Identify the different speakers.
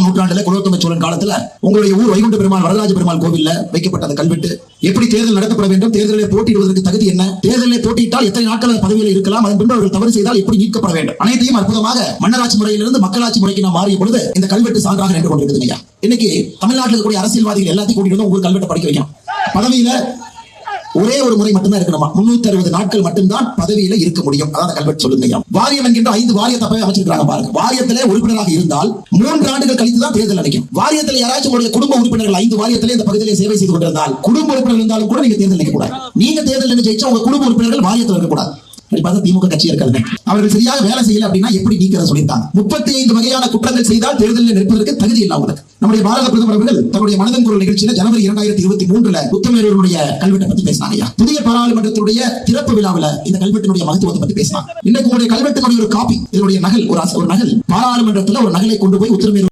Speaker 1: நூற்றாண்டுல குலோத்துங்க சோழன் காலத்துல உங்களுடைய ஊர் வைகுண்ட பெருமாள் வரதராஜ பெருமாள் கோவில்ல வைக்கப்பட்ட அந்த கல்வெட்டு எப்படி தேர்தல் நடத்தப்பட வேண்டும், தேர்தலில் போட்டியிடுவதற்கு தகுதி என்ன, தேர்தலில் போட்டியிட்டால் எத்தனை நாட்கள் பதவியில் இருக்கலாம், அதன் பின்பு அவர்கள் தவறு செய்தால் எப்படி நீக்கப்பட வேண்டும், அனைத்தையும் அற்புதமாக மன்னராட்சி முறையிலிருந்து மக்களாட்சி முறைக்கு நாம் மாறிய பொழுது இந்த கல்வெட்டு சான்றாக நின்று கொண்டிருக்குது ஐயா. இன்னைக்கு தமிழ்நாட்டில் இருக்கக்கூடிய அரசியல்வாதிகள் எல்லாத்தையும் கூட்டிட்டு வந்து உங்களுக்கு கல்வெட்டை படிக்க வைக்கணும். பதவியில ஒரே ஒரு முறை மட்டும்தான் இருக்கணுமா, 360 நாட்கள் மட்டும்தான் பதவியில இருக்க முடியும். அதான் கல்வெட்டு சொல்லுங்க. வாரியம் என்கின்ற 5 வாரியத்தை அமைச்சிருக்காங்க பாருங்க. வாரியத்திலே உறுப்பினராக இருந்தால் 3 ஆண்டுகள் கழித்து தான் தேர்தல் அளிக்கும். வாரியத்தில் யாராச்சும் உங்களுடைய குடும்ப உறுப்பினர்கள் 5 வாரியத்திலே இந்த பகுதியிலே சேவை செய்து கொண்டிருந்தால் குடும்ப உறுப்பினர் இருந்தாலும் கூட நீங்க தேர்தல் நிற்க கூடாது. நீங்க தேர்தல் ஜெயிச்சா உங்க குடும்ப உறுப்பினர்கள் வாரியத்தில் இருக்கக்கூடாது. திமுக கட்சி இருக்காங்க, அவர்கள் சரியாக வேலை செய்யல அப்படின்னா எப்படி நீக்கிறத சொல்லியிருக்காங்க. 35 வகையான குற்றங்கள் செய்தால் தேர்தலில் நிற்பதற்கு தகுதி இல்லை அவங்களுக்கு. நம்முடைய பாரத பிரதமர் அவர்கள் தன்னுடைய மனதின் குரல் நிகழ்ச்சியில ஜனவரி 2023 உத்தமேரூருடைய கல்வெட்டை பத்தி பேசினாங்க. புதிய பாராளுமன்றத்துடைய திறப்பு விழாவில் இந்த கல்வெட்டினுடைய மகத்துவத்தை பத்தி பேசினாங்க. இன்னைக்கு உங்களுடைய கல்வெட்டினுடைய ஒரு காப்பி, இதனுடைய நகல், ஒரு நகல் பாராளுமன்றத்தில் ஒரு நகலை கொண்டு போய் உத்தரமேரூர்